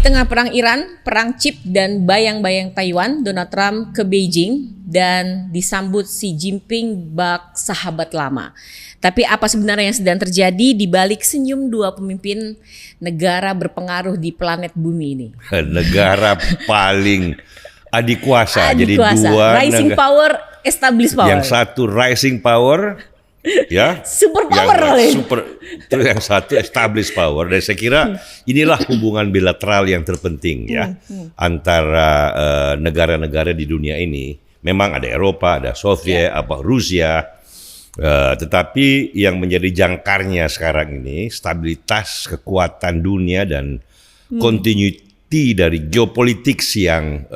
tengah perang Iran, perang chip dan bayang-bayang Taiwan, Donald Trump ke Beijing dan disambut Xi Jinping bak sahabat lama. Tapi apa sebenarnya yang sedang terjadi di balik senyum dua pemimpin negara berpengaruh di planet bumi ini? Negara paling adikuasa. Jadi dua rising power, established power. Yang satu rising power, ya, super power, terus yang satu established power. Dan saya kira inilah hubungan bilateral yang terpenting ya antara negara-negara di dunia ini. Memang ada Eropa, ada Soviet, Rusia. Tetapi yang menjadi jangkarnya sekarang ini stabilitas kekuatan dunia dan continuity dari geopolitik yang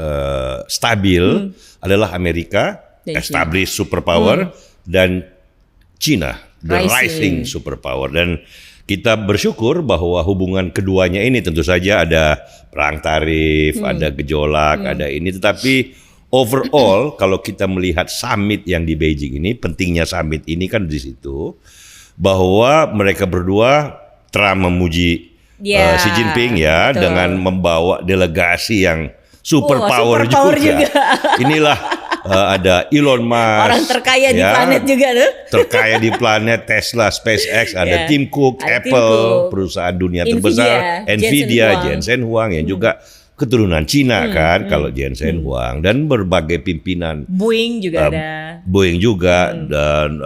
stabil adalah Amerika, established superpower, dan China, the rising superpower. Dan kita bersyukur bahwa hubungan keduanya ini tentu saja ada perang tarif, ada gejolak, ada ini, tetapi overall, kalau kita melihat summit yang di Beijing ini, pentingnya summit ini kan di situ, bahwa mereka berdua, Trump memuji Xi Jinping ya, betul, dengan membawa delegasi yang superpower juga. Inilah ada Elon Musk, orang terkaya di planet juga tuh. Terkaya di planet, Tesla, SpaceX, ada Tim Cook, Apple, perusahaan dunia terbesar, Nvidia, Jensen Huang yang juga keturunan Cina kan, kalau Jensen Huang, dan berbagai pimpinan. Boeing juga ada. Boeing juga dan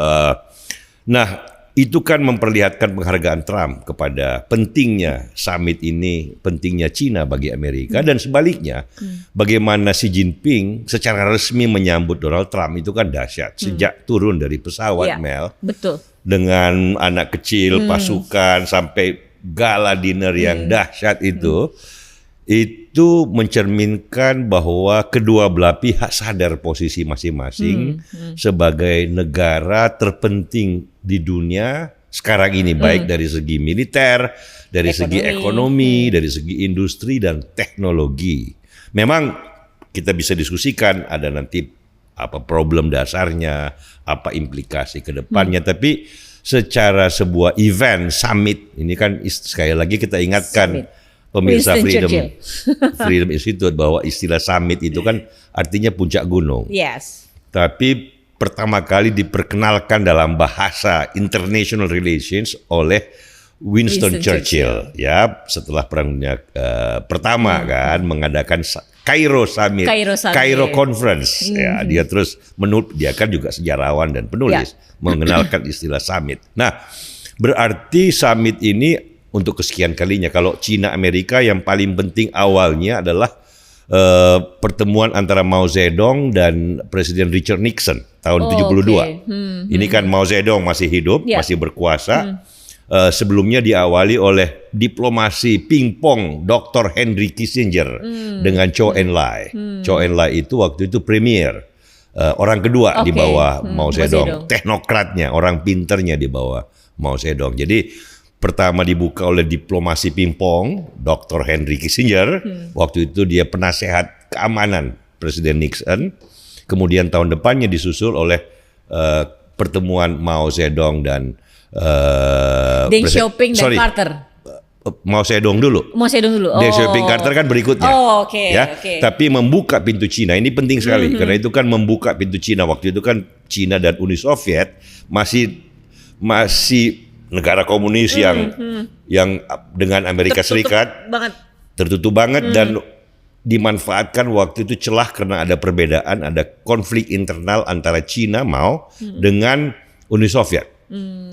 nah itu kan memperlihatkan penghargaan Trump kepada pentingnya summit ini, pentingnya Cina bagi Amerika, dan sebaliknya bagaimana Xi Jinping secara resmi menyambut Donald Trump itu kan dahsyat sejak turun dari pesawat, Mel. Betul. Dengan anak kecil, pasukan, sampai gala dinner yang dahsyat itu mencerminkan bahwa kedua belah pihak sadar posisi masing-masing sebagai negara terpenting di dunia sekarang ini, baik dari segi militer, dari segi ekonomi, dari segi industri dan teknologi. Memang kita bisa diskusikan ada nanti apa problem dasarnya, apa implikasi ke depannya, tapi secara sebuah event summit ini kan sekali lagi kita ingatkan pemirsa Freedom Institute bahwa istilah summit itu kan artinya puncak gunung. Yes. Tapi pertama kali diperkenalkan dalam bahasa international relations oleh Winston Churchill. Ya, setelah Perang Dunia Pertama kan mengadakan Cairo Summit, Cairo Conference. Ya, dia terus dia kan juga sejarawan dan penulis mengenalkan istilah summit. Nah, berarti summit ini untuk kesekian kalinya. Kalau Cina Amerika yang paling penting awalnya adalah pertemuan antara Mao Zedong dan Presiden Richard Nixon tahun 72. Ini kan Mao Zedong masih hidup, masih berkuasa. Sebelumnya diawali oleh diplomasi pingpong Dr. Henry Kissinger dengan Zhou Enlai. Zhou Enlai itu waktu itu premier, orang kedua di bawah Mao Zedong. Teknokratnya, orang pinternya di bawah Mao Zedong. Jadi pertama dibuka oleh diplomasi pingpong Dr. Henry Kissinger. Waktu itu dia penasehat keamanan Presiden Nixon. Kemudian tahun depannya disusul oleh pertemuan Mao Zedong dan Deng Xiaoping dan Carter. Mao Zedong dulu. Deng Xiaoping, Carter kan berikutnya. Tapi membuka pintu Cina ini penting sekali karena itu kan membuka pintu Cina. Waktu itu kan Cina dan Uni Soviet masih negara komunis yang dengan Amerika Serikat tertutup banget dan dimanfaatkan waktu itu celah karena ada perbedaan, ada konflik internal antara Cina Mao dengan Uni Soviet.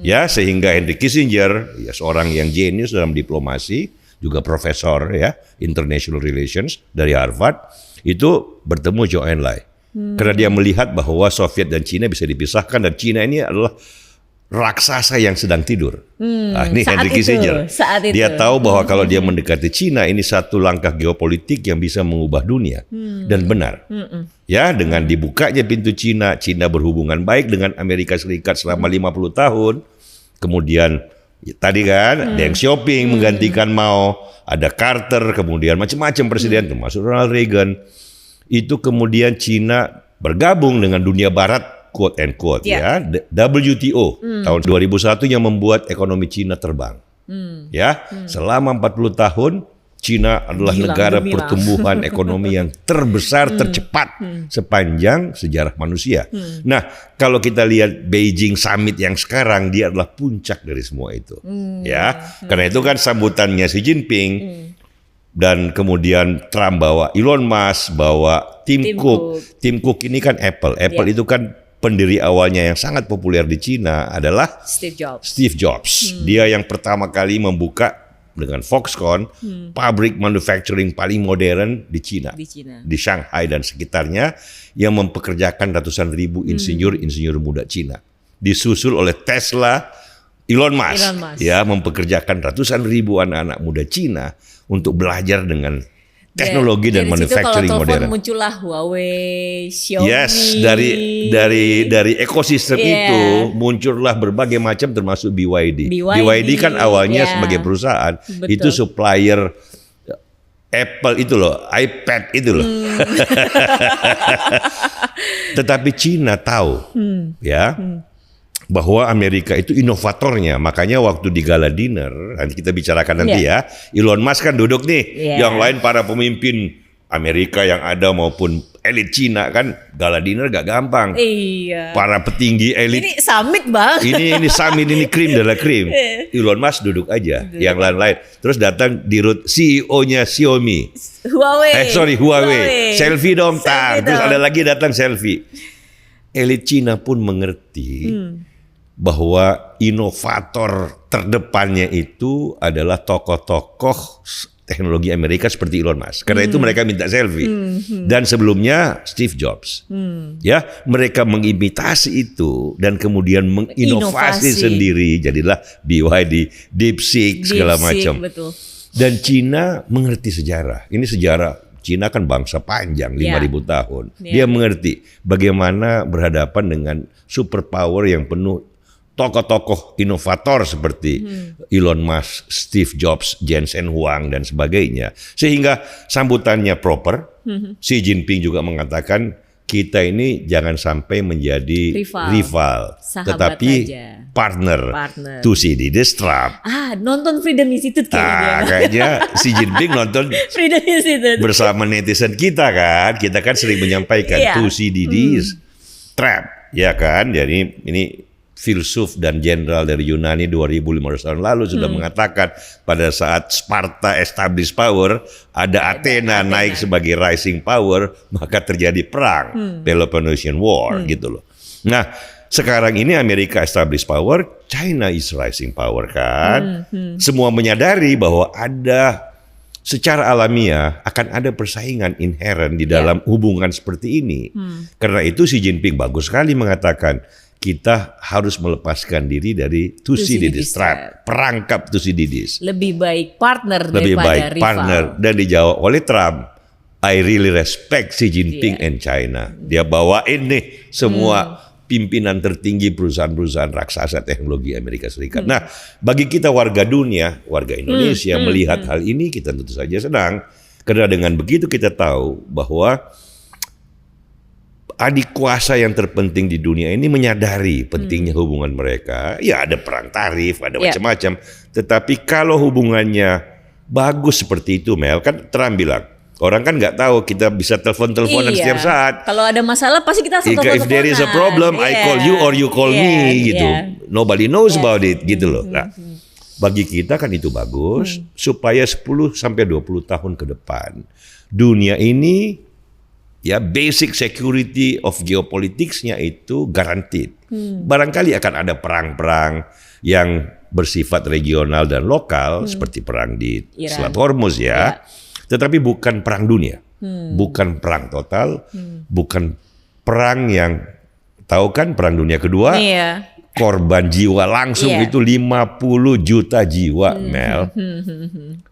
Ya, sehingga Henry Kissinger, ya seorang yang jenius dalam diplomasi, juga profesor ya international relations dari Harvard, itu bertemu Zhou Enlai. Karena dia melihat bahwa Soviet dan Cina bisa dipisahkan dan Cina ini adalah raksasa yang sedang tidur. Ini Henry Kissinger. Dia tahu bahwa kalau dia mendekati Cina, ini satu langkah geopolitik yang bisa mengubah dunia. Dan benar. Ya, dengan dibukanya pintu Cina, Cina berhubungan baik dengan Amerika Serikat selama 50 tahun. Kemudian tadi kan Deng Xiaoping menggantikan Mao, ada Carter, kemudian macam-macam presiden termasuk Ronald Reagan. Itu kemudian Cina bergabung dengan dunia barat, quote and quote, ya WTO tahun 2001 yang membuat ekonomi Cina terbang. Selama 40 tahun China adalah negara pertumbuhan ekonomi yang terbesar, tercepat sepanjang sejarah manusia. Nah, kalau kita lihat Beijing Summit yang sekarang, dia adalah puncak dari semua itu. Ya, karena itu kan sambutannya Xi Jinping dan kemudian Trump bawa Elon Musk, bawa Tim Cook. Tim Cook ini kan Apple. Apple itu kan pendiri awalnya yang sangat populer di China adalah Steve Jobs. Dia yang pertama kali membuka dengan Foxconn, pabrik manufacturing paling modern di China, di Shanghai dan sekitarnya, yang mempekerjakan ratusan ribu insinyur muda China. Disusul oleh Tesla, Elon Musk. Ya, mempekerjakan ratusan ribu anak-anak muda China untuk belajar dengan teknologi dan manufacturing modern. Muncullah Huawei, Xiaomi. Yes, dari ekosistem itu muncullah berbagai macam termasuk BYD. BYD kan awalnya sebagai perusahaan, itu supplier Apple itu loh, iPad itu loh. Tetapi China tahu bahwa Amerika itu inovatornya. Makanya waktu di gala dinner, nanti kita bicarakan nanti ya, Elon Musk kan duduk nih, yang lain para pemimpin Amerika yang ada maupun elit Cina kan, gala dinner gak gampang. Para petinggi elit. Ini summit bang. Ini summit, ini krim adalah krim. Elon Musk duduk aja, yang lain-lain. Terus datang di root CEO-nya Xiaomi. Huawei. Selfie dong, terus ada lagi datang selfie. Elit Cina pun mengerti bahwa inovator terdepannya itu adalah tokoh-tokoh teknologi Amerika seperti Elon Musk. Karena itu mereka minta selfie. Dan sebelumnya Steve Jobs. Ya, mereka mengimitasi itu dan kemudian menginovasi sendiri. Jadilah BYD, DeepSeek segala macam. Dan Cina mengerti sejarah. Ini sejarah. Cina kan bangsa panjang, 5.000 tahun. Dia mengerti bagaimana berhadapan dengan superpower yang penuh tokoh-tokoh inovator seperti Elon Musk, Steve Jobs, Jensen Huang, dan sebagainya. Sehingga sambutannya proper. Xi Jinping juga mengatakan, kita ini jangan sampai menjadi rival tetapi partner. To see this Trump. Nonton Freedom Institute kayaknya Xi Jinping nonton Freedom Institute bersama netizen kita kan. Kita kan sering menyampaikan to see this trap, ya kan. Jadi ini filsuf dan jenderal dari Yunani 2.500 tahun lalu sudah mengatakan pada saat Sparta establish power, ada Athena naik sebagai rising power, maka terjadi perang, Peloponnesian War gitu loh. Nah, sekarang ini Amerika establish power, China is rising power kan. Semua menyadari bahwa ada secara alamiah akan ada persaingan inherent di dalam hubungan seperti ini. Karena itu Xi Jinping bagus sekali mengatakan, kita harus melepaskan diri dari Thucydides trap, perangkap Thucydides. Lebih baik partner daripada rival. Dan dijawab oleh Trump, I really respect Xi Jinping and China. Dia bawain nih semua pimpinan tertinggi perusahaan-perusahaan raksasa teknologi Amerika Serikat. Nah, bagi kita warga dunia, warga Indonesia melihat hal ini, kita tentu saja senang. Karena dengan begitu kita tahu bahwa adik kuasa yang terpenting di dunia ini menyadari pentingnya hubungan mereka. Ya, ada perang tarif, ada macam-macam. Tetapi kalau hubungannya bagus seperti itu, Mel, kan Trump bilang, orang kan nggak tahu, kita bisa telepon-teleponan setiap saat. Kalau ada masalah pasti kita telepon-teleponan. If there is a problem, I call you or you call me gitu. Nobody knows about it gitu loh. Nah, bagi kita kan itu bagus supaya 10 sampai 20 tahun ke depan dunia ini ya basic security of geopoliticsnya itu guaranteed. Barangkali akan ada perang-perang yang bersifat regional dan lokal seperti perang di Selat Hormuz ya. Tetapi bukan perang dunia. Bukan perang total, bukan perang yang tahu kan perang dunia kedua. Korban jiwa langsung itu 50 juta jiwa, Mel.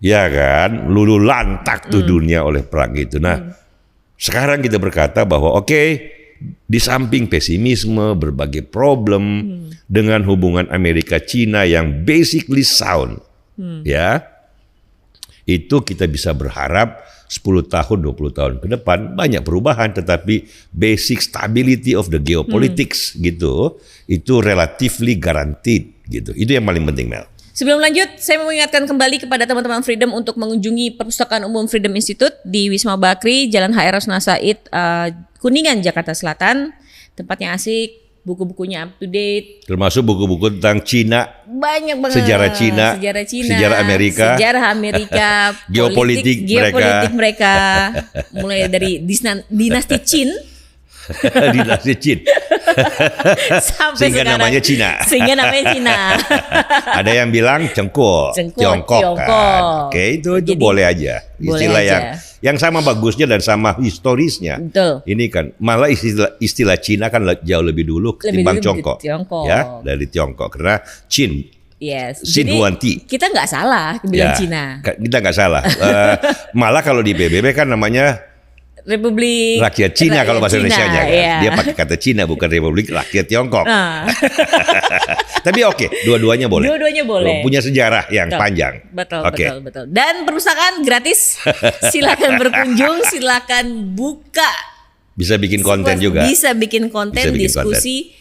Ya kan? Lulu lantak tuh dunia oleh perang itu. Nah, sekarang kita berkata bahwa di samping pesimisme, berbagai problem dengan hubungan Amerika-China yang basically sound, ya, itu kita bisa berharap 10 tahun, 20 tahun ke depan banyak perubahan, tetapi basic stability of the geopolitics gitu, itu relatively guaranteed gitu. Itu yang paling penting, Mel. Sebelum lanjut, saya mau mengingatkan kembali kepada teman-teman Freedom untuk mengunjungi Perpustakaan Umum Freedom Institute di Wisma Bakri, Jalan HR Rasuna Said, Kuningan, Jakarta Selatan. Tempatnya asik, buku-bukunya up to date. Termasuk buku-buku tentang Cina. Banyak banget. Sejarah Cina, sejarah Amerika, geopolitik mereka. Mulai dari dinasti Qin. Dinasti Qin. Sampai sehingga sekarang, namanya Cina. Sehingga namanya Cina. Ada yang bilang Tiongkok kan. Oke, itu boleh aja. Istilah yang sama bagusnya dan sama historisnya. Betul. Ini kan malah istilah Cina kan jauh lebih dulu ketimbang Tiongkok. Ya, dari Tiongkok karena Qin. Yes. Xin Huan Ti. Kita nggak salah bilang Cina. Kita nggak salah. Malah kalau di PBB kan namanya Republik Rakyat Cina kalau bahasa Indonesianya kan. Yeah. Dia pakai kata Cina bukan Republik Rakyat Tiongkok. Tapi oke, dua-duanya boleh. Dua-duanya boleh. Punya sejarah yang panjang. Betul. Dan perpustakaan gratis. Silakan berkunjung, silakan buka. Bisa bikin konten juga. Bisa bikin konten, diskusi.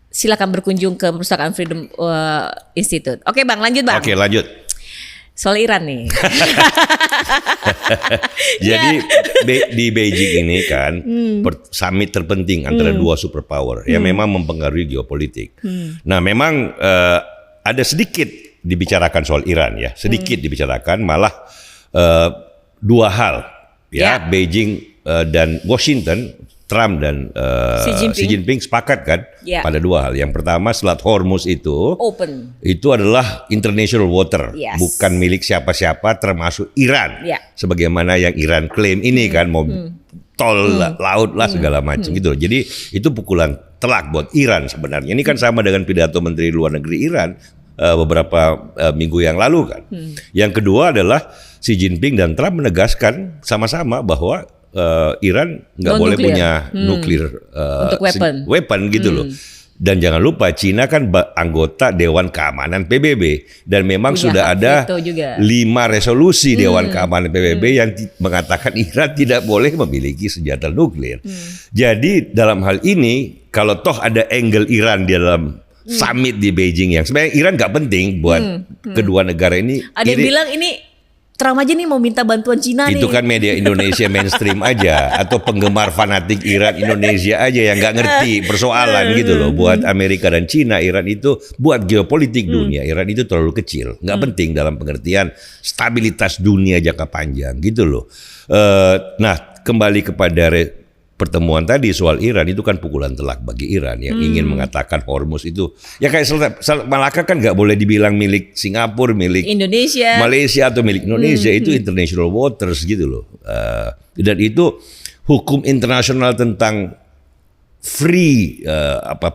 Silakan berkunjung ke Perpustakaan Freedom Institute. Oke, Bang, lanjut, Bang. Oke, lanjut. Soal Iran nih. Jadi di Beijing ini kan summit terpenting antara dua superpower yang memang mempengaruhi geopolitik. Nah, memang ada sedikit dibicarakan soal Iran ya, sedikit dibicarakan, malah dua hal ya, Beijing dan Washington, Trump dan Xi Jinping sepakat kan pada dua hal. Yang pertama, Selat Hormuz itu open. Itu adalah international water, bukan milik siapa-siapa termasuk Iran. Sebagaimana yang Iran klaim ini kan mau tol laut lah segala macam gitu. Jadi itu pukulan telak buat Iran sebenarnya. Ini kan sama dengan pidato Menteri Luar Negeri Iran beberapa minggu yang lalu kan. Yang kedua adalah Xi Jinping dan Trump menegaskan sama-sama bahwa Iran nggak boleh punya nuklir untuk weapon gitu loh. Dan jangan lupa Cina kan anggota Dewan Keamanan PBB dan memang sudah ada 5 resolusi Dewan Keamanan PBB yang mengatakan Iran tidak boleh memiliki senjata nuklir. Jadi dalam hal ini kalau toh ada angle Iran di dalam summit di Beijing yang sebenarnya Iran nggak penting buat kedua negara ini. Ada yang bilang ini Trump aja nih mau minta bantuan Cina nih. Itu kan media Indonesia mainstream aja atau penggemar fanatik Iran Indonesia aja yang nggak ngerti persoalan gitu loh. Buat Amerika dan Cina, Iran itu buat geopolitik dunia, Iran itu terlalu kecil, nggak penting dalam pengertian stabilitas dunia jangka panjang gitu loh. Nah, kembali kepada pertemuan tadi soal Iran, itu kan pukulan telak bagi Iran yang ingin mengatakan Hormuz itu ya kayak Selat Malaka kan nggak boleh dibilang milik Singapura, milik Indonesia, Malaysia atau milik Indonesia. Itu international waters gitu loh. Dan itu hukum internasional tentang free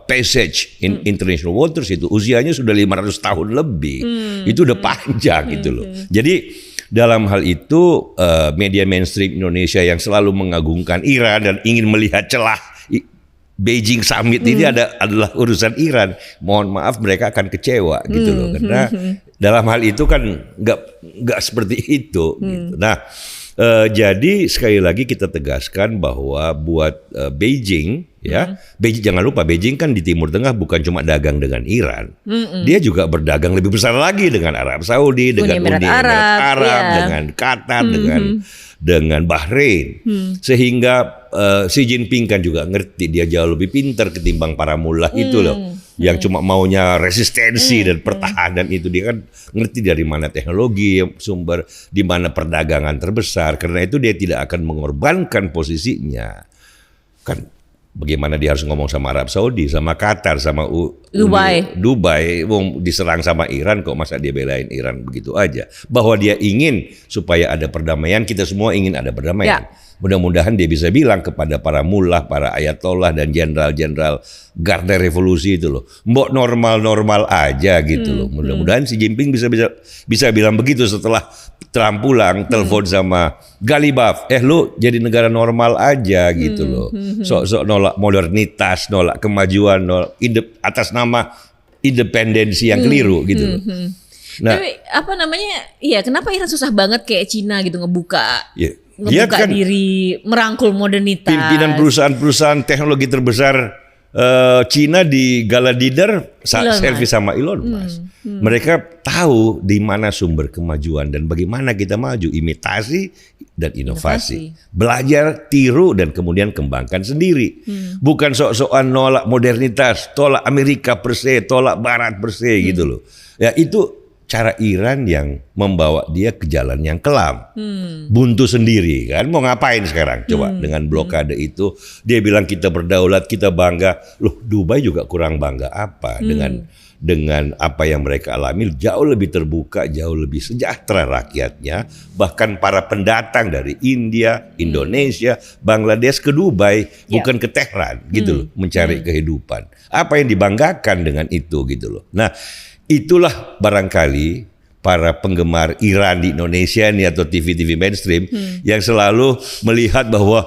passage in international waters itu usianya sudah 500 tahun lebih. Itu udah panjang gitu loh. Jadi dalam hal itu media mainstream Indonesia yang selalu mengagungkan Iran dan ingin melihat celah Beijing Summit ini adalah urusan Iran. Mohon maaf, mereka akan kecewa gitu loh, karena dalam hal itu kan nggak seperti itu. Gitu. Nah, jadi sekali lagi kita tegaskan bahwa buat Beijing ya, Beijing, jangan lupa Beijing kan di Timur Tengah bukan cuma dagang dengan Iran, dia juga berdagang lebih besar lagi dengan Arab Saudi, dengan Uni Emirat Arab, dengan Qatar, dengan Bahrain, sehingga Xi Jinping kan juga ngerti, dia jauh lebih pintar ketimbang para mullah itu loh, yang cuma maunya resistensi dan pertahanan itu. Dia kan ngerti dari mana teknologi sumber, di mana perdagangan terbesar. Karena itu dia tidak akan mengorbankan posisinya. Kan bagaimana dia harus ngomong sama Arab Saudi, sama Qatar, sama Dubai, diserang sama Iran, kok masa dia belain Iran begitu aja. Bahwa dia ingin supaya ada perdamaian, kita semua ingin ada perdamaian. Mudah-mudahan dia bisa bilang kepada para mullah, para ayatollah dan jenderal-jenderal garda revolusi itu loh, mbok normal-normal aja gitu loh. Mudah-mudahan Xi Jinping bisa bilang begitu setelah Trump pulang, telepon sama Galibaf, lu jadi negara normal aja gitu loh. Sok-sok nolak modernitas, nolak kemajuan, nolak atas nama independensi yang keliru gitu loh. Nah, tapi apa namanya? Iya, kenapa Iran susah banget kayak Cina gitu ngebuka kan diri, merangkul modernitas. Pimpinan perusahaan-perusahaan teknologi terbesar Cina di Gala Dinner selfie sama Elon Musk. Mereka tahu di mana sumber kemajuan dan bagaimana kita maju, imitasi dan inovasi. Belajar, tiru dan kemudian kembangkan sendiri. Bukan sok-sokan nolak modernitas, tolak Amerika per se, tolak Barat per se gitu loh. Ya itu cara Iran yang membawa dia ke jalan yang kelam. Buntu sendiri kan. Mau ngapain sekarang? Coba dengan blokade itu. Dia bilang kita berdaulat, kita bangga. Loh Dubai juga kurang bangga apa dengan apa yang mereka alami. Jauh lebih terbuka, jauh lebih sejahtera rakyatnya. Bahkan para pendatang dari India, Indonesia, Bangladesh ke Dubai. Bukan ke Tehran gitu loh. Mencari kehidupan. Apa yang dibanggakan dengan itu gitu loh. Nah itulah barangkali para penggemar Iran di Indonesia nih atau TV-TV mainstream yang selalu melihat bahwa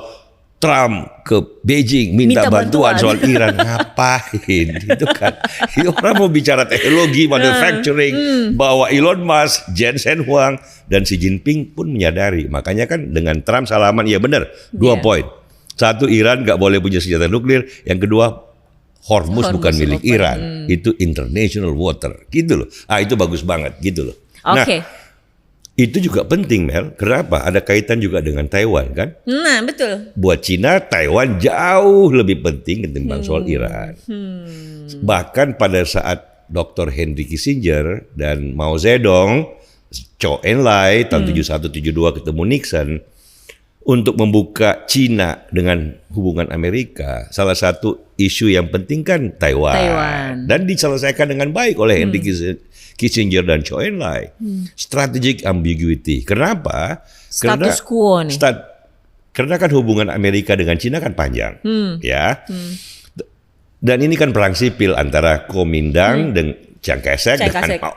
Trump ke Beijing minta bantuan soal Iran. Ngapain itu kan? Orang mau bicara teknologi, manufacturing, bahwa Elon Musk, Jensen Huang dan Xi Jinping pun menyadari. Makanya kan dengan Trump salaman, ya benar, 2 poin. Satu, Iran nggak boleh punya senjata nuklir. Yang kedua, Hormuz bukan milik Iran, itu international water, gitu loh. Itu bagus banget, gitu loh. Nah, itu juga penting, Mel. Kenapa? Ada kaitan juga dengan Taiwan, kan? Nah, betul. Buat Cina, Taiwan jauh lebih penting ketimbang soal Iran. Bahkan pada saat Dr. Henry Kissinger dan Mao Zedong, Zhou Enlai tahun 71-72 ketemu Nixon, untuk membuka Cina dengan hubungan Amerika, salah satu isu yang penting kan Taiwan. Dan diselesaikan dengan baik oleh Henry Kissinger dan Zhou Enlai. Strategic ambiguity. Kenapa? Status quo nih. Karena kan hubungan Amerika dengan Cina kan panjang, ya. Dan ini kan perang sipil antara Kuomintang dan Chiang Kai-shek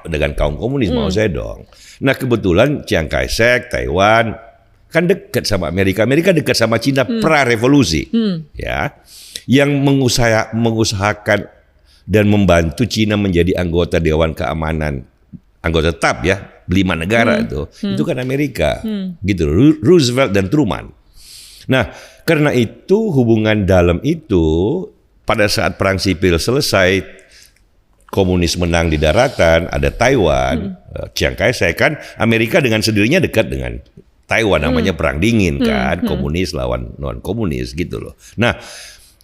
dengan kaum komunis Mao Zedong. Nah kebetulan Chiang Kai-shek, Taiwan kan dekat sama Amerika. Amerika dekat sama Cina pra-revolusi, ya, yang mengusahakan dan membantu Cina menjadi anggota Dewan Keamanan, anggota tetap ya, 5 negara itu kan Amerika, gitu, Roosevelt dan Truman. Nah, karena itu hubungan dalam itu pada saat perang sipil selesai, komunis menang di daratan, ada Taiwan, Chiang Kai-shek kan, Amerika dengan sendirinya dekat dengan Taiwan, namanya perang dingin kan, komunis lawan non komunis gitu loh. Nah,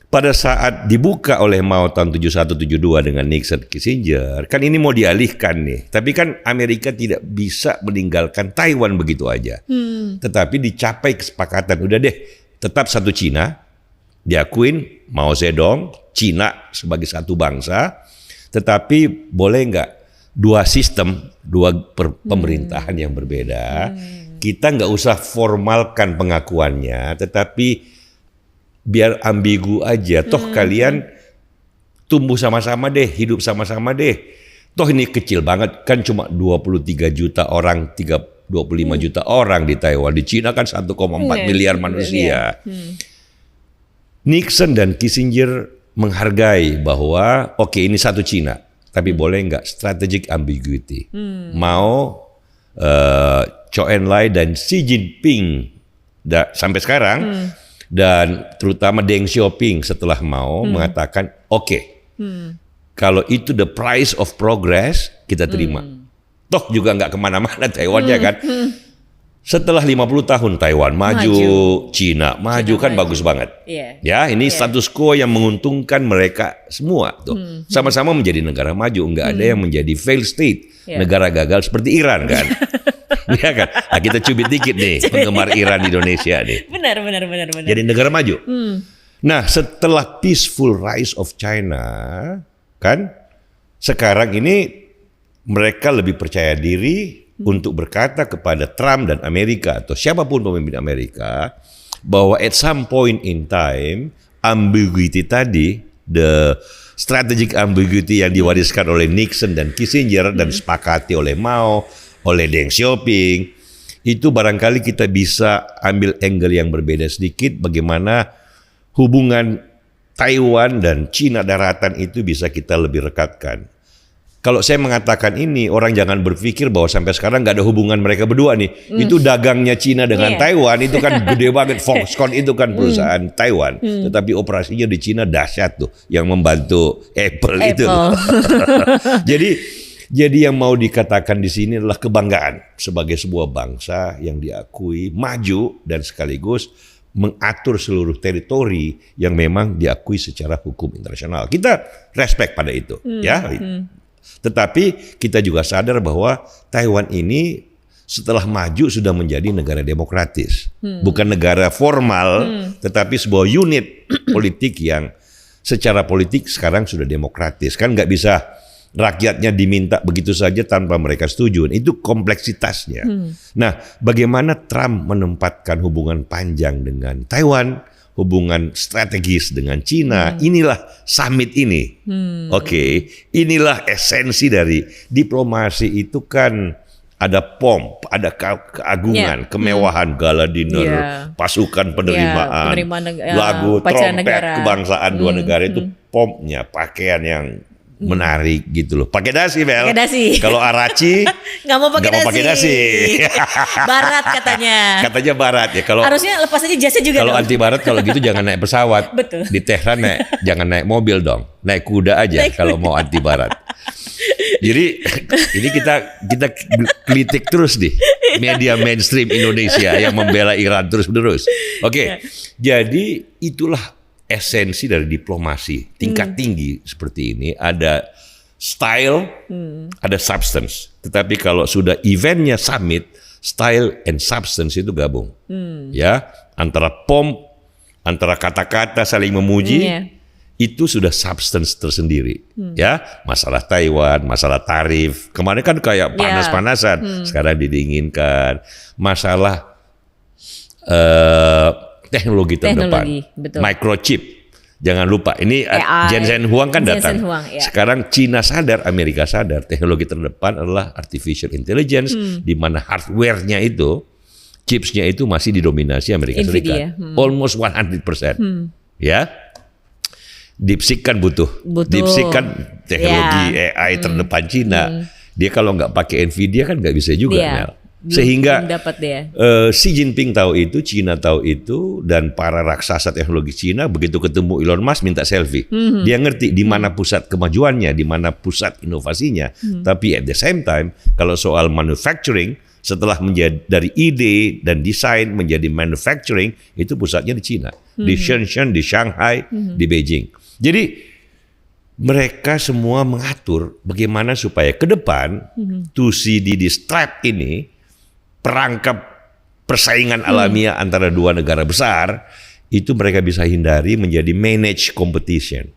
pada saat dibuka oleh Mao tahun 71-72 dengan Nixon Kissinger, kan ini mau dialihkan nih. Tapi kan Amerika tidak bisa meninggalkan Taiwan begitu aja. Tetapi dicapai kesepakatan, udah deh, tetap satu Cina, diakuin Mao Zedong, Cina sebagai satu bangsa, tetapi boleh nggak 2 sistem, 2 pemerintahan yang berbeda. Kita nggak usah formalkan pengakuannya, tetapi biar ambigu aja. Toh kalian tumbuh sama-sama deh, hidup sama-sama deh. Toh ini kecil banget, kan cuma 23 juta orang, 25 juta orang di Taiwan. Di Cina kan 1,4 miliar manusia. Nixon dan Kissinger menghargai bahwa oke, ini satu Cina, tapi boleh nggak strategic ambiguity. Mau Zhou Enlai dan Xi Jinping sampai sekarang, dan terutama Deng Xiaoping setelah Mao mengatakan oke, kalau itu the price of progress, kita terima. Toh juga nggak kemana-mana Taiwan ya kan. Setelah 50 tahun Taiwan maju, Cina maju kan bagus banget. Ya, ini status quo yang menguntungkan mereka semua tuh. Sama-sama menjadi negara maju, nggak ada yang menjadi failed state, negara gagal seperti Iran kan. Ya kan? Nah, kita cubit dikit nih penggemar Iran di Indonesia nih. Benar. Jadi negara maju. Nah, setelah peaceful rise of China, kan sekarang ini mereka lebih percaya diri untuk berkata kepada Trump dan Amerika atau siapapun pemimpin Amerika bahwa at some point in time ambiguity tadi, the strategic ambiguity yang diwariskan oleh Nixon dan Kissinger dan disepakati oleh Mao, oleh Deng Xiaoping, itu barangkali kita bisa ambil angle yang berbeda sedikit bagaimana hubungan Taiwan dan Cina daratan itu bisa kita lebih rekatkan. Kalau saya mengatakan ini, orang jangan berpikir bahwa sampai sekarang nggak ada hubungan mereka berdua nih. Itu dagangnya Cina dengan Taiwan itu kan gede banget. Foxconn itu kan perusahaan Taiwan, tetapi operasinya di Cina dahsyat tuh, yang membantu Apple. Itu. Jadi yang mau dikatakan di sini adalah kebanggaan sebagai sebuah bangsa yang diakui maju dan sekaligus mengatur seluruh teritori yang memang diakui secara hukum internasional. Kita respect pada itu, ya. Tetapi kita juga sadar bahwa Taiwan ini setelah maju sudah menjadi negara demokratis. Bukan negara formal, tetapi sebuah unit politik yang secara politik sekarang sudah demokratis. Kan nggak bisa rakyatnya diminta begitu saja tanpa mereka setuju. Itu kompleksitasnya. Nah, bagaimana Trump menempatkan hubungan panjang dengan Taiwan, hubungan strategis dengan Cina, inilah summit ini. Oke, inilah esensi dari diplomasi itu kan ada pomp, ada keagungan, kemewahan, gala dinner, pasukan penerimaan, lagu, trompet, kebangsaan dua negara itu pompnya, pakaian yang menarik gitu loh. Pakai dasi, Bel. Pakai dasi. Kalau Arachi nggak mau pakai dasi. Barat katanya. Katanya barat ya. Kalau harusnya lepas aja jasnya juga. Kalau anti barat kalau gitu jangan naik pesawat. Betul. Di Tehran jangan naik mobil dong. Naik kuda aja kalau mau anti barat. Jadi ini kita kritik terus nih media mainstream Indonesia yang membela Iran terus-menerus. Oke. Jadi itulah esensi dari diplomasi tingkat tinggi seperti ini. Ada style, ada substance. Tetapi kalau sudah eventnya summit, style and substance itu gabung. Ya, antara pomp, antara kata-kata saling memuji, itu sudah substance tersendiri. Ya, masalah Taiwan, masalah tarif. Kemarin kan kayak panas-panasan, sekarang didinginkan. Masalah teknologi terdepan, microchip. Jangan lupa, ini Jensen Huang kan datang. Sekarang Cina sadar, Amerika sadar, teknologi terdepan adalah artificial intelligence, di mana hardware-nya itu, chipsnya itu masih didominasi Amerika Serikat. Almost 100%. Ya, DeepSeek kan butuh. DeepSeek kan teknologi AI terdepan Cina. Dia kalau nggak pakai Nvidia kan nggak bisa juga, Mel. Sehingga Xi Jinping tahu itu, Cina tahu itu, dan para raksasa teknologi Cina begitu ketemu Elon Musk minta selfie. Dia ngerti di mana pusat kemajuannya, di mana pusat inovasinya. Tapi at the same time, kalau soal manufacturing, setelah menjadi dari ide dan desain menjadi manufacturing, itu pusatnya di Cina, di Shenzhen, di Shanghai, di Beijing. Jadi mereka semua mengatur bagaimana supaya ke depan TUCDD strap ini, perangkap persaingan alamiah antara dua negara besar, itu mereka bisa hindari menjadi managed competition.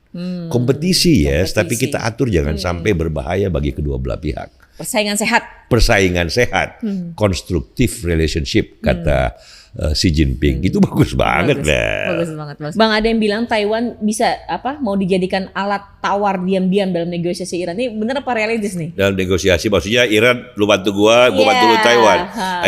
Kompetisi, yes, tapi kita atur jangan sampai berbahaya bagi kedua belah pihak. Persaingan sehat, constructive relationship, kata Xi Jinping. Itu bagus banget, bagus banget. Bang, ada yang bilang Taiwan bisa mau dijadikan alat tawar diam-diam dalam negosiasi Iran. Ini benar apa realistis nih? Dalam negosiasi maksudnya Iran lu bantu gua bantu lu Taiwan.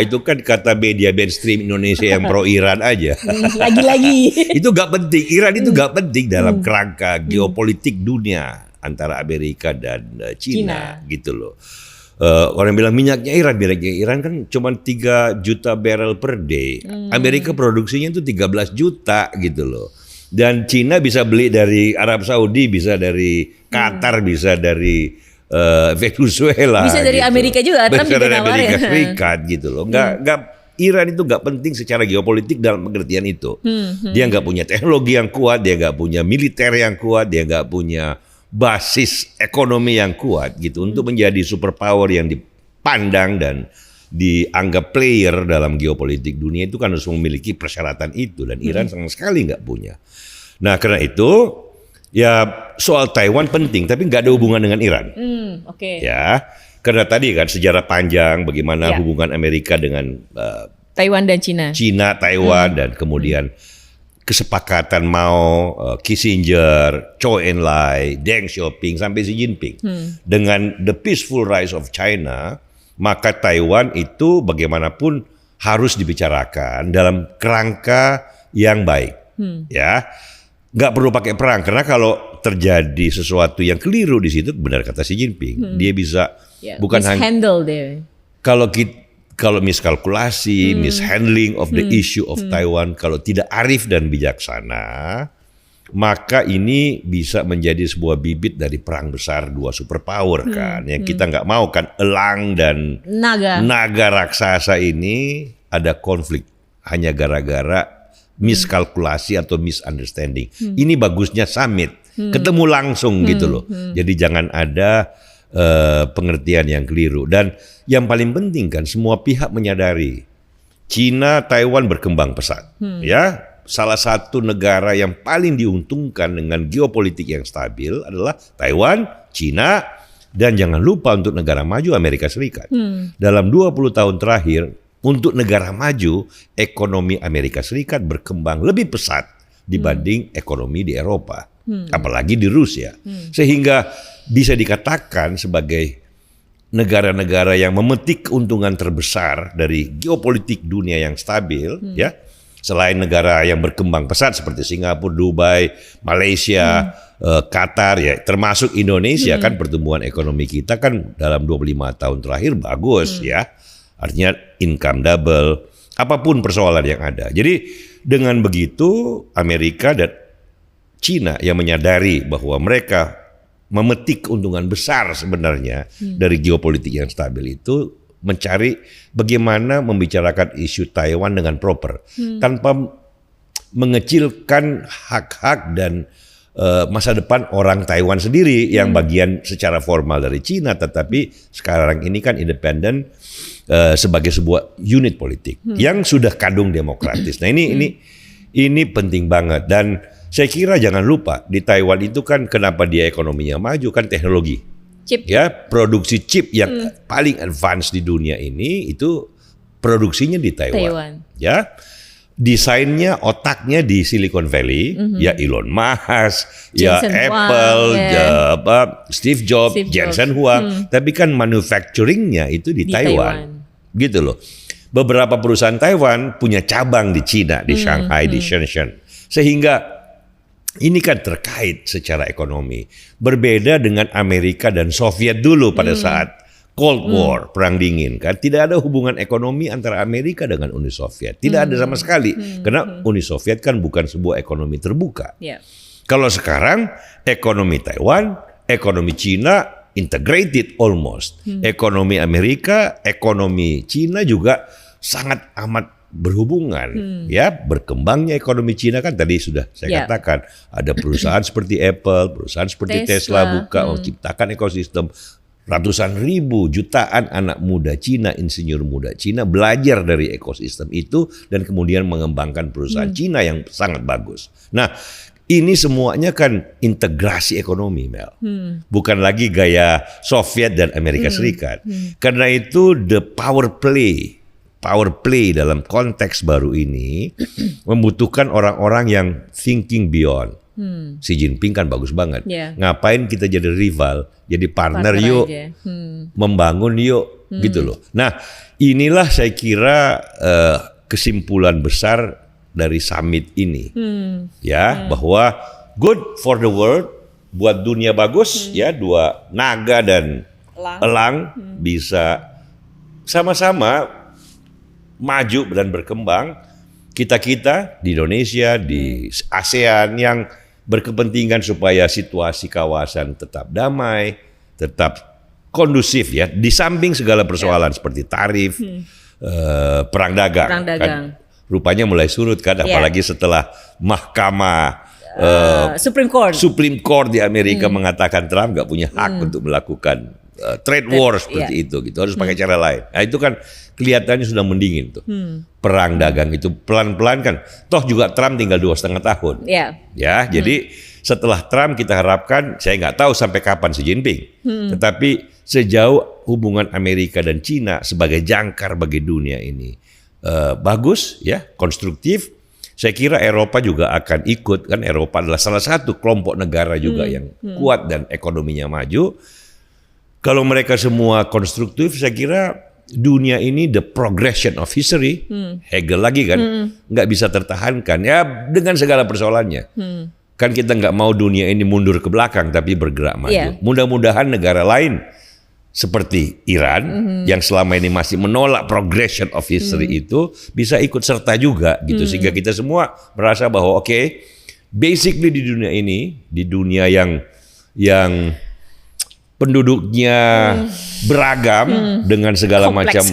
Itu kan kata media mainstream Indonesia yang pro Iran aja. Lagi-lagi. Itu gak penting. Iran itu gak penting dalam kerangka geopolitik dunia antara Amerika dan Cina. Gitu loh. Orang bilang minyak Iran kan cuma 3 juta barrel per day. Amerika produksinya itu 13 juta gitu loh. Dan Cina bisa beli dari Arab Saudi, bisa dari Qatar, bisa dari Venezuela. Bisa dari gitu. Amerika juga, bisa dari Amerika Serikat gitu loh. Iran itu nggak penting secara geopolitik dalam pengertian itu. Dia nggak punya teknologi yang kuat, dia nggak punya militer yang kuat, dia nggak punya basis ekonomi yang kuat gitu untuk menjadi superpower yang dipandang dan dianggap player dalam geopolitik dunia. Itu kan harus memiliki persyaratan itu, dan Iran sama sekali nggak punya. Nah, karena itu ya soal Taiwan penting, tapi nggak ada hubungan dengan Iran. Ya, karena tadi kan sejarah panjang bagaimana hubungan Amerika dengan Taiwan dan Cina, Taiwan, dan kemudian kesepakatan Mao, Kissinger, Zhou Enlai, Deng Xiaoping, sampai Xi Jinping. Dengan the peaceful rise of China, maka Taiwan itu bagaimanapun harus dibicarakan dalam kerangka yang baik. Ya, nggak perlu pakai perang, karena kalau terjadi sesuatu yang keliru di situ, benar kata Xi Jinping, dia bisa bukan hanya kalau miskalkulasi, mishandling of the issue of Taiwan, kalau tidak arif dan bijaksana, maka ini bisa menjadi sebuah bibit dari perang besar dua superpower kan, yang kita nggak mau kan. Elang dan naga raksasa ini ada konflik hanya gara-gara miskalkulasi atau misunderstanding. Ini bagusnya summit, ketemu langsung gitu loh. Jadi jangan ada pengertian yang keliru. Dan yang paling penting kan, semua pihak menyadari Cina, Taiwan berkembang pesat. Ya, salah satu negara yang paling diuntungkan dengan geopolitik yang stabil adalah Taiwan, Cina, dan jangan lupa untuk negara maju Amerika Serikat. Dalam 20 tahun terakhir, untuk negara maju, ekonomi Amerika Serikat berkembang lebih pesat dibanding ekonomi di Eropa, apalagi di Rusia. Sehingga bisa dikatakan sebagai negara-negara yang memetik keuntungan terbesar dari geopolitik dunia yang stabil, ya. Selain negara yang berkembang pesat seperti Singapura, Dubai, Malaysia, Qatar, ya, termasuk Indonesia kan pertumbuhan ekonomi kita kan dalam 25 tahun terakhir bagus, ya. Artinya income double, apapun persoalan yang ada. Jadi dengan begitu Amerika dan Cina yang menyadari bahwa mereka memetik keuntungan besar sebenarnya dari geopolitik yang stabil itu, mencari bagaimana membicarakan isu Taiwan dengan proper, tanpa mengecilkan hak-hak dan masa depan orang Taiwan sendiri yang bagian secara formal dari Cina, tetapi sekarang ini kan independen sebagai sebuah unit politik yang sudah kadung demokratis. Nah ini penting banget. Dan saya kira jangan lupa di Taiwan itu kan kenapa dia ekonominya maju kan teknologi. Chip. Ya, produksi chip yang paling advance di dunia ini itu produksinya di Taiwan. Ya. Desainnya, otaknya di Silicon Valley, ya Elon Musk, ya Apple, Steve Jobs, Jensen Huang, tapi kan manufacturingnya itu di Taiwan. Gitu loh. Beberapa perusahaan Taiwan punya cabang di Cina, di Shanghai, di Shenzhen. Sehingga ini kan terkait secara ekonomi. Berbeda dengan Amerika dan Soviet dulu pada saat Cold War, perang dingin kan, tidak ada hubungan ekonomi antara Amerika dengan Uni Soviet, tidak ada sama sekali, karena Uni Soviet kan bukan sebuah ekonomi terbuka. Kalau sekarang ekonomi Taiwan, ekonomi Cina integrated almost, ekonomi Amerika, ekonomi Cina juga sangat amat berhubungan, ya. Berkembangnya ekonomi Cina kan tadi sudah saya katakan, ada perusahaan seperti Apple, perusahaan seperti Tesla buka menciptakan ekosistem. Ratusan ribu, jutaan anak muda Cina, insinyur muda Cina belajar dari ekosistem itu dan kemudian mengembangkan perusahaan Cina yang sangat bagus. Nah, ini semuanya kan integrasi ekonomi, Mel. Bukan lagi gaya Soviet dan Amerika Serikat. Karena itu the power play dalam konteks baru ini membutuhkan orang-orang yang thinking beyond. Xi Jinping kan bagus banget. Ngapain kita jadi rival, jadi partner yuk, membangun yuk, gitu loh. Nah, inilah saya kira kesimpulan besar dari summit ini, ya, bahwa good for the world, buat dunia bagus, ya, dua naga dan elang bisa sama-sama maju dan berkembang. Kita di Indonesia, di ASEAN yang berkepentingan supaya situasi kawasan tetap damai, tetap kondusif, ya, di samping segala persoalan seperti tarif, perang dagang. Kan, rupanya mulai surut kan, apalagi setelah mahkamah Supreme Court di Amerika mengatakan Trump nggak punya hak untuk melakukan trade war seperti itu, gitu, harus pakai cara lain. Nah, itu kan kelihatannya sudah mendingin tuh. Perang dagang itu pelan-pelan kan. Toh juga Trump tinggal 2,5 tahun. Ya, jadi setelah Trump kita harapkan, saya nggak tahu sampai kapan Xi Jinping. Tetapi sejauh hubungan Amerika dan Cina sebagai jangkar bagi dunia ini bagus, ya, konstruktif. Saya kira Eropa juga akan ikut, kan Eropa adalah salah satu kelompok negara juga yang kuat dan ekonominya maju. Kalau mereka semua konstruktif, saya kira dunia ini the progression of history, Hegel lagi kan, nggak bisa tertahankan, ya, dengan segala persoalannya. Kan kita nggak mau dunia ini mundur ke belakang tapi bergerak maju. Mudah-mudahan negara lain seperti Iran yang selama ini masih menolak progression of history itu bisa ikut serta juga gitu, sehingga kita semua merasa bahwa oke, basically di dunia ini, di dunia yang penduduknya beragam dengan segala macam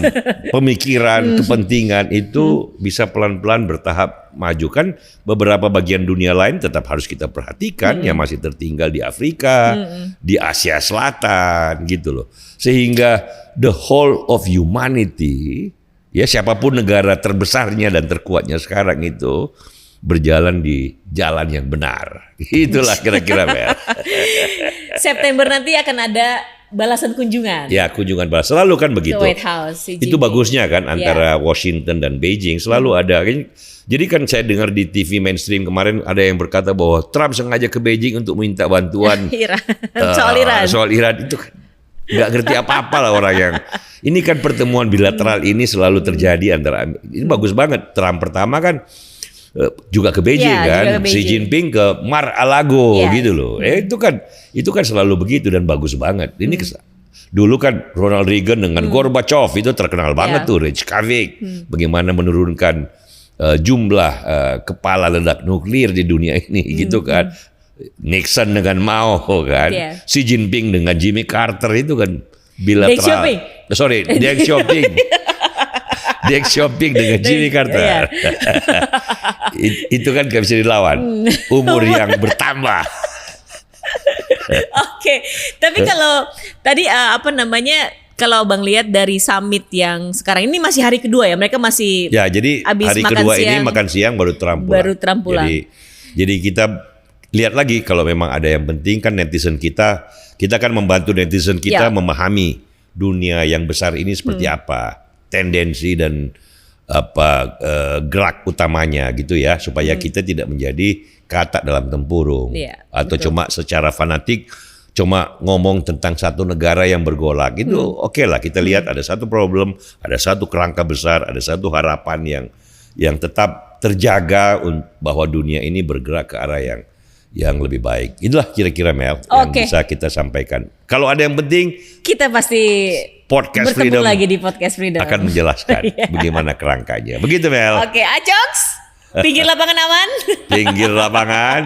pemikiran, kepentingan itu bisa pelan-pelan bertahap maju. Kan beberapa bagian dunia lain tetap harus kita perhatikan yang masih tertinggal di Afrika, di Asia Selatan gitu loh. Sehingga the whole of humanity, ya siapapun negara terbesarnya dan terkuatnya sekarang itu berjalan di jalan yang benar. Itulah kira-kira Mel. September nanti akan ada balasan kunjungan. Ya, kunjungan balas. Selalu kan begitu. White House. Itu bagusnya kan antara Washington dan Beijing selalu ada. Jadi kan saya dengar di TV mainstream kemarin ada yang berkata bahwa Trump sengaja ke Beijing untuk minta bantuan soal Iran. Itu kan nggak ngerti apa-apa lah orang yang. Ini kan pertemuan bilateral ini selalu terjadi antara. Ini bagus banget. Trump pertama kan juga ke Beijing kan, Xi Jinping ke Mar-a-Lago gitu loh. Itu kan selalu begitu dan bagus banget. Ini dulu kan Ronald Reagan dengan Gorbachev itu terkenal banget tuh, Reykjavik, bagaimana menurunkan jumlah kepala ledak nuklir di dunia ini gitu kan. Nixon dengan Mao kan, Xi Jinping dengan Jimmy Carter itu kan bilateral. Deng Xiaoping. Deng Xiaoping dengan Jimmy Carter. Itu kan gak bisa dilawan. Umur yang bertambah. Oke, tapi kalau tadi kalau Bang lihat dari summit yang sekarang ini masih hari kedua ya, mereka masih jadi hari kedua ini makan siang baru Trump pulang. Jadi kita lihat lagi kalau memang ada yang penting kan netizen kita kan membantu netizen kita memahami dunia yang besar ini seperti apa, tendensi dan gerak utamanya gitu ya, supaya kita tidak menjadi katak dalam tempurung atau cuma secara fanatik cuma ngomong tentang satu negara yang bergolak. Itu oke lah, kita lihat ada satu problem, ada satu kerangka besar, ada satu harapan yang tetap terjaga bahwa dunia ini bergerak ke arah yang lebih baik. Itulah kira-kira Mel yang bisa kita sampaikan. Kalau ada yang penting, kita pasti Podcast bertemu Freedom lagi di Podcast Freedom akan menjelaskan bagaimana kerangkanya. Begitu Mel. Oke, Acoks, pinggir lapangan aman. Pinggir lapangan.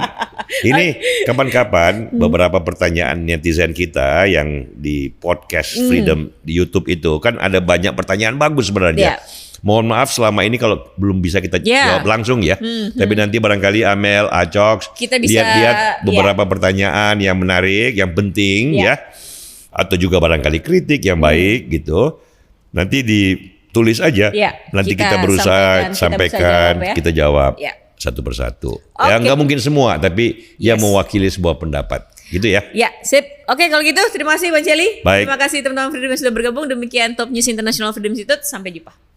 Ini kapan-kapan beberapa pertanyaan netizen kita yang di Podcast Freedom di YouTube itu kan ada banyak pertanyaan bagus sebenarnya. Mohon maaf selama ini kalau belum bisa kita jawab langsung ya. Tapi nanti barangkali Amel, Acoks lihat-lihat beberapa pertanyaan yang menarik, yang penting ya. Atau juga barangkali kritik yang baik gitu. Nanti ditulis aja. Nanti kita berusaha sampaikan, kita jawab satu persatu. Ya nggak mungkin semua, tapi yang mewakili sebuah pendapat. Gitu ya. Ya, sip. Oke, kalau gitu terima kasih Bang Celi. Baik. Terima kasih teman-teman Freedom yang sudah bergabung. Demikian Top News International Freedom Institute. Sampai jumpa.